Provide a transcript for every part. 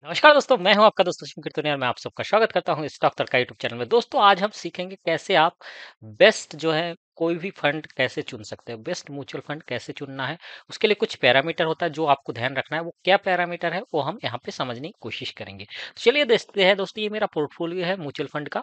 नमस्कार दोस्तों, मैं हूं आपका दोस्त रश्मि कीर्तनिया और मैं आप सबका स्वागत करता हूं स्टॉक तड़का यूट्यूब चैनल में। दोस्तों, आज हम सीखेंगे कैसे आप बेस्ट जो है कोई भी फंड कैसे चुन सकते हैं, बेस्ट म्यूचुअल फंड कैसे चुनना है। उसके लिए कुछ पैरामीटर होता है जो आपको ध्यान रखना है। वो क्या पैरामीटर है वो हम यहाँ पे समझने की कोशिश करेंगे। तो चलिए देखते हैं दोस्तों, ये मेरा पोर्टफोलियो है म्यूचुअल फंड का,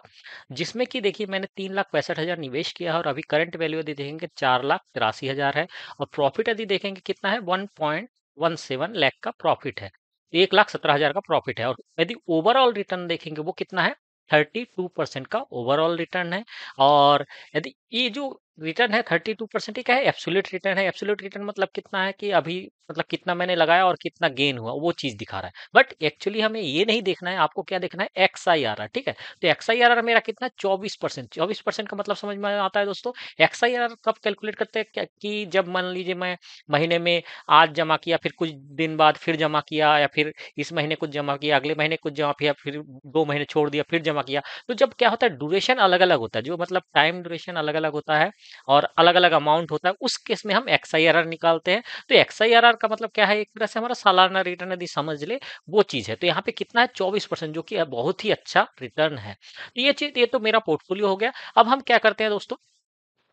जिसमें कि देखिए मैंने 3,65,000 निवेश किया है और अभी करंट वैल्यू यदि देखेंगे 4,83,000 है और प्रॉफिट यदि देखेंगे कितना है 1.17 लाख का प्रॉफिट है। 1,17,000 का प्रॉफिट है और यदि ओवरऑल रिटर्न देखेंगे वो कितना है 32% का ओवरऑल रिटर्न है। और यदि ये जो रिटर्न है 32% क्या है, एब्सोल्यूट रिटर्न है। एब्सोल्यूट रिटर्न मतलब कितना है कि अभी मतलब कितना मैंने लगाया और कितना गेन हुआ वो चीज दिखा रहा है। बट एक्चुअली हमें ये नहीं देखना है, आपको क्या देखना है XIRR। ठीक है, तो XIRR मेरा कितना है 24%। 24% का मतलब समझ में आता है दोस्तों। XIRR कब कैलकुलेट करते हैं कि जब मान लीजिए मैं महीने में आज जमा किया, फिर कुछ दिन बाद फिर जमा किया, या फिर इस महीने कुछ जमा किया, अगले महीने कुछ जमा किया, फिर 2 महीने छोड़ दिया, फिर जमा किया। तो जब क्या होता है ड्यूरेशन अलग अलग होता है, जो मतलब टाइम ड्यूरेशन अलग अलग होता है और अलग अलग अमाउंट होता है, उस केस में हम XIRR निकालते हैं। तो XIRR का मतलब क्या है, एक तरह से हमारा सालाना रिटर्न यदि समझ ले वो चीज है। तो यहाँ पे कितना है 24%, जो कि बहुत ही अच्छा रिटर्न है। तो ये चीज, ये तो मेरा पोर्टफोलियो हो गया। अब हम क्या करते हैं दोस्तों,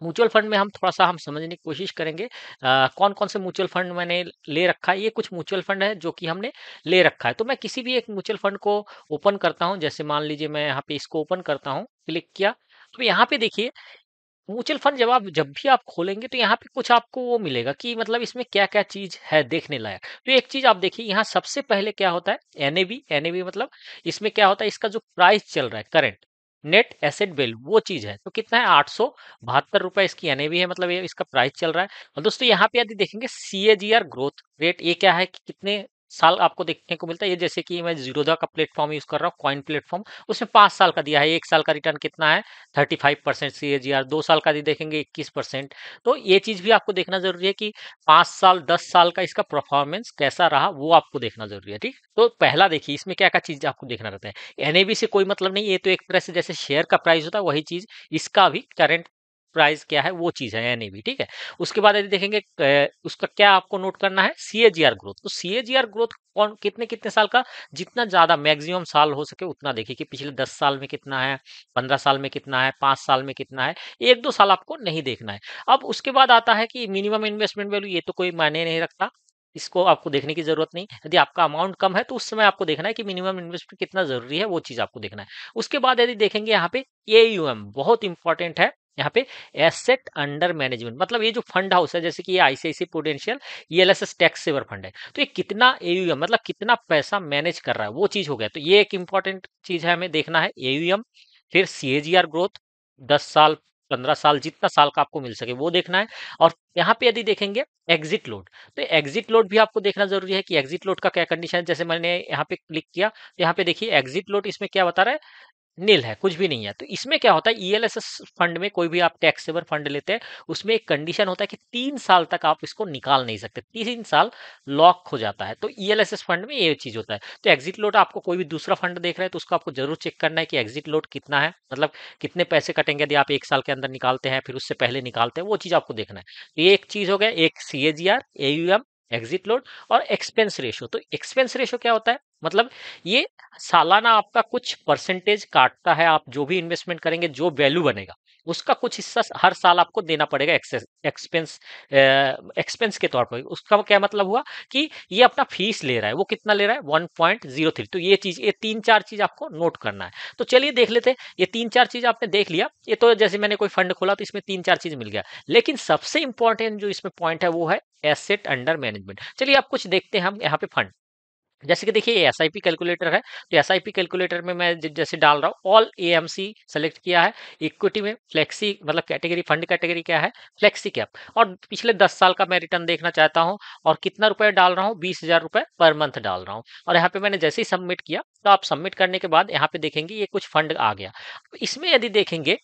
म्यूचुअल फंड में हम थोड़ा-सा हम समझने की कोशिश करेंगे। कौन-कौन से म्यूचुअल फंड मैंने ले रखा है। ये कुछ म्यूचुअल फंड है जो कि हमने ले रखा है। तो मैं किसी भी एक म्यूचुअल फंड को ओपन करता हूँ। जैसे मान लीजिए मैं यहाँ पे इसको ओपन करता हूँ, क्लिक किया। तो यहाँ पे देखिए म्यूचुअल फंड जब भी आप खोलेंगे तो यहाँ पे कुछ आपको वो मिलेगा कि मतलब इसमें क्या-क्या चीज़ है देखने लायक। तो एक चीज़ आप देखिए, यहाँ सबसे पहले क्या होता है एनएवी। एनएवी मतलब इसमें क्या होता है, इसका जो प्राइस चल रहा है करंट, नेट एसेट वैल्यू, वो चीज़ है। तो कितना है 872 रुपए इसकी एनएवी है, मतलब ये इसका प्राइस चल रहा है। और दोस्तों यहाँ पे यदि देखेंगे CAGR ग्रोथ रेट, ये क्या है कि कितने साल आपको देखने को मिलता है। ये जैसे कि मैं जीरोधा का प्लेटफॉर्म यूज कर रहा हूँ, कॉइन प्लेटफॉर्म, उसमें 5 साल का दिया है। 1 साल का रिटर्न कितना है 35% CAGR, 2 साल का यदि देखेंगे 21%। तो ये चीज भी आपको देखना जरूरी है कि 5 साल 10 साल का इसका परफॉर्मेंस कैसा रहा, वो आपको देखना जरूरी है। ठीक, तो पहला देखिए इसमें क्या क्या चीज आपको देखना रहता है। एनएवी से कोई मतलब नहीं, ये तो एक तरह से जैसे शेयर का प्राइस होता है वही चीज, इसका भी करंट प्राइस क्या है वो चीज है एनएवी। ठीक है, उसके बाद यदि देखेंगे उसका क्या आपको नोट करना है CAGR ग्रोथ। तो CAGR ग्रोथ कौन कितने कितने साल का, जितना ज्यादा मैक्सिमम साल हो सके उतना देखिए कि पिछले 10 साल में कितना है, 15 साल में कितना है, 5 साल में कितना है। 1-2 साल आपको नहीं देखना है। अब उसके बाद आता है कि मिनिमम इन्वेस्टमेंट वैल्यू, ये तो कोई मायने नहीं रखता, इसको आपको देखने की जरूरत नहीं। यदि आपका अमाउंट कम है तो उस समय आपको देखना है कि मिनिमम इन्वेस्टमेंट कितना जरूरी है, वो चीज आपको देखना है। उसके बाद यदि देखेंगे यहाँ पे AUM बहुत इंपॉर्टेंट है। यहाँ पे एसेट अंडर मैनेजमेंट, मतलब ये जो फंड हाउस है, जैसे कि ये ICICI Prudential ELSS tax saver fund है, तो ये कितना AUM मतलब कितना पैसा मैनेज कर रहा है वो चीज हो गया। तो ये एक इंपॉर्टेंट चीज है, हमें देखना है AUM। फिर CAGR ग्रोथ 10 साल 15 साल, जितना साल का आपको मिल सके वो देखना है। और यहाँ पे यदि देखेंगे एग्जिट लोड, तो एग्जिट लोड भी आपको देखना जरूरी है कि एग्जिट लोड का क्या कंडीशन है। जैसे मैंने यहाँ पे क्लिक किया तो यहाँ पे देखिए एग्जिट लोड इसमें क्या बता रहा है, नील है, कुछ भी नहीं है। तो इसमें क्या होता है, ELSS फंड में कोई भी आप टैक्स सेवर फंड लेते हैं, उसमें एक कंडीशन होता है कि 3 साल तक आप इसको निकाल नहीं सकते, 3 साल लॉक हो जाता है। तो ELSS फंड में ये चीज होता है। तो एग्जिट लोड आपको कोई भी दूसरा फंड देख रहे हैं तो उसको आपको जरूर चेक करना है कि एग्जिट लोड कितना है, मतलब कितने पैसे कटेंगे यदि आप 1 साल के अंदर निकालते हैं, फिर उससे पहले निकालते हैं, वो चीज आपको देखना है। तो ये एक चीज हो गया, एक CAGR, AUM, एग्जिट लोड और एक्सपेंस रेशो। तो एक्सपेंस रेशो क्या होता है, मतलब ये सालाना आपका कुछ परसेंटेज काटता है। आप जो भी इन्वेस्टमेंट करेंगे, जो वैल्यू बनेगा उसका कुछ हिस्सा हर साल आपको देना पड़ेगा एक्सपेंस, एक्सपेंस के तौर पर। उसका क्या मतलब हुआ कि ये अपना फीस ले रहा है, वो कितना ले रहा है 1.03। तो ये चीज, ये 3-4 चीज आपको नोट करना है। तो चलिए देख लेते हैं। ये 3-4 चीज आपने देख लिया, ये तो जैसे मैंने कोई फंड खोला तो इसमें 3-4 चीज मिल गया। लेकिन सबसे इंपॉर्टेंट जो इसमें पॉइंट है वो है एसेट अंडर मैनेजमेंट। चलिए आप कुछ देखते हैं हम यहाँ पे फंड, जैसे कि देखिए SIP कैलकुलेटर है। तो SIP कैलकुलेटर में मैं जैसे डाल रहा हूँ ऑल AMC सेलेक्ट किया है। इक्विटी में फ्लेक्सी, मतलब कैटेगरी, फंड कैटेगरी क्या है फ्लेक्सी कैप, और पिछले 10 साल का मैं रिटर्न देखना चाहता हूँ। और कितना रुपए डाल रहा हूँ, 20,000 रुपए पर मंथ डाल रहा हूँ। और यहाँ पे मैंने जैसे ही सबमिट किया, तो आप सबमिट करने के बाद यहाँ पे देखेंगे ये कुछ फंड आ गया। तो इसमें यदि देखेंगे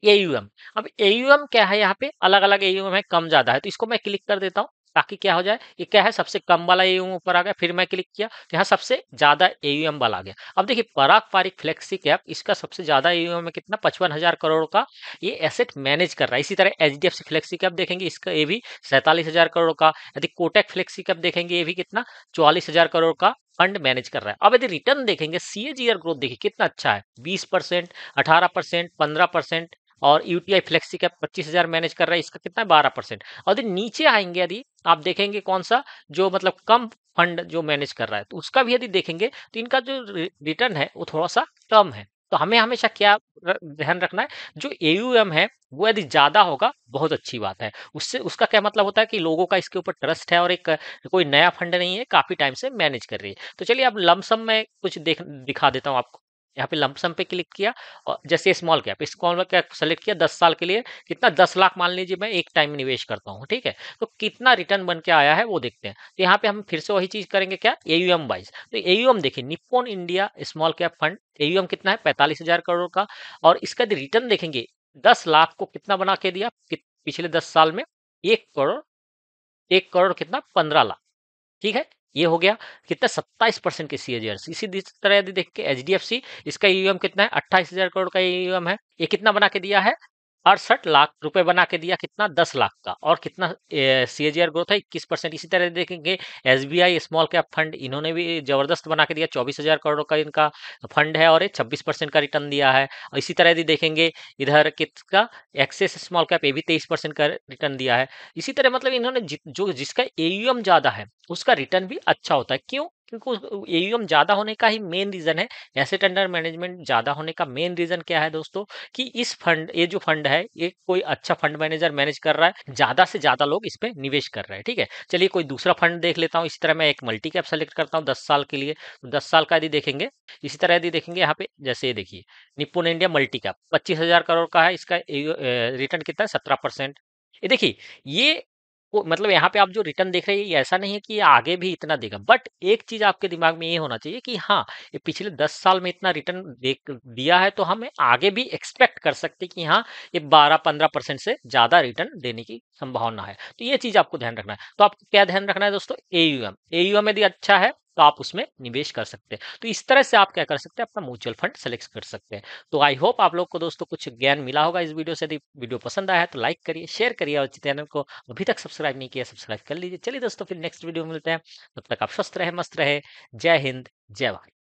AUM, अब AUM क्या है, यहाँ पे अलग अलग AUM है, कम ज्यादा है। तो इसको मैं क्लिक कर देता हूँ। ताकि क्या हो जाए, ये क्या है सबसे कम वाला एयूएम ऊपर आ गया, फिर मैं क्लिक किया तो यहाँ सबसे ज्यादा एयूएम वाला आ गया। अब देखिए पराग पारिक फ्लेक्सी कैप, इसका सबसे ज्यादा एयूएम है कितना, 55,000 करोड़ का ये एसेट मैनेज कर रहा है। इसी तरह एचडीएफसी फ्लेक्सी कैप देखेंगे, इसका ये भी 47,000 करोड़ का। यदि कोटक फ्लेक्सी कैप देखेंगे, ये भी कितना 44,000 करोड़ का फंड मैनेज कर रहा है। अब यदि रिटर्न देखेंगे, सीएजीआर ग्रोथ देखिए कितना अच्छा है, 20%, 18%, 15%। और यूटीआई फ्लेक्सी कैप 25,000 मैनेज कर रहा है, इसका कितना है 12%। और यदि नीचे आएंगे, यदि आप देखेंगे कौन सा जो मतलब कम फंड जो मैनेज कर रहा है, तो उसका भी यदि देखेंगे तो इनका जो रिटर्न है वो थोड़ा सा कम है। तो हमें हमेशा क्या ध्यान रखना है, जो एयूएम है वो यदि ज्यादा होगा बहुत अच्छी बात है, उससे उसका क्या मतलब होता है कि लोगों का इसके ऊपर ट्रस्ट है और एक कोई नया फंड नहीं है, काफी टाइम से मैनेज कर रही है। तो चलिए अब लमसम में कुछ दिखा देता हूँ आपको। यहाँ पे लमसम पे क्लिक किया और जैसे स्मॉल कैप सेलेक्ट किया 10 साल के लिए, कितना 10 लाख मान लीजिए मैं एक टाइम निवेश करता हूँ, ठीक है। तो कितना रिटर्न बन के आया है वो देखते हैं। तो यहाँ पे हम फिर से वही चीज करेंगे, क्या एयूएम वाइज। तो एयूएम देखिए, Nippon India small cap fund AUM कितना है 45,000 करोड़ का। और इसका रिटर्न देखेंगे 10 लाख को कितना बना के दिया पिछले 10 साल में, 1 करोड़, 1 करोड़ कितना 15 लाख, ठीक है। ये हो गया कितना 27% के सीएजीआर। इसी तरह यदि देख के एचडीएफसी, इसका ईयूएम कितना है 28,000 करोड़ का ईयूएम है, ये कितना बना के दिया है 68 लाख रुपए बना के दिया, कितना 10 लाख का। और कितना सीएजीआर ग्रोथ है 21%। इसी तरह देखेंगे एसबीआई स्मॉल कैप फंड, इन्होंने भी जबरदस्त बना के दिया, 24,000 करोड़ का इनका फंड है और ये 26% का रिटर्न दिया है। और इसी तरह यदि देखेंगे इधर किसका एक्सेस स्मॉल कैप, ये भी 23% का रिटर्न दिया है। इसी तरह मतलब इन्होंने जो जिसका एयूएम ज्यादा है उसका रिटर्न भी अच्छा होता है। क्यों? क्योंकि एयूएम ज्यादा होने का ही मेन रीजन है, एसेट अंडर मैनेजमेंट ज्यादा होने का मेन रीजन क्या है दोस्तों, कि इस फंड, ये जो फंड है ये कोई अच्छा फंड मैनेजर मैनेज कर रहा है, ज्यादा से ज्यादा लोग इस पे निवेश कर रहे हैं, ठीक है। चलिए कोई दूसरा फंड देख लेता हूँ। इसी तरह मैं एक मल्टी कैप सेलेक्ट करता हूँ 10 साल के लिए। तो 10 साल का यदि देखेंगे, इसी तरह यदि देखेंगे यहाँ पे जैसे ये देखिए Nippon India multi cap 25,000 crore का है, इसका रिटर्न कितना है 17%। ये देखिए, ये मतलब यहाँ पे आप जो रिटर्न देख रहे हैं, ये ऐसा नहीं है कि ये आगे भी इतना देगा, बट एक चीज आपके दिमाग में ये होना चाहिए कि हाँ, ये पिछले 10 साल में इतना रिटर्न दिया है, तो हमें आगे भी एक्सपेक्ट कर सकते हैं कि हाँ, ये 12-15% से ज्यादा रिटर्न देने की संभावना है। तो ये चीज आपको ध्यान रखना है। तो आपको क्या ध्यान रखना है दोस्तों, एयूएम, एयूएम यदि अच्छा है तो आप उसमें निवेश कर सकते हैं। तो इस तरह से आप क्या कर सकते हैं, अपना म्यूचुअल फंड सेलेक्ट कर सकते हैं। तो आई होप आप लोग को दोस्तों कुछ ज्ञान मिला होगा इस वीडियो से। यदि वीडियो पसंद आया है तो लाइक करिए, शेयर करिए, और चैनल को अभी तक सब्सक्राइब नहीं किया सब्सक्राइब कर लीजिए। चलिए दोस्तों, फिर नेक्स्ट वीडियो में मिलते हैं। तब तक आप स्वस्थ रहे, मस्त रहे। जय हिंद, जय भारत।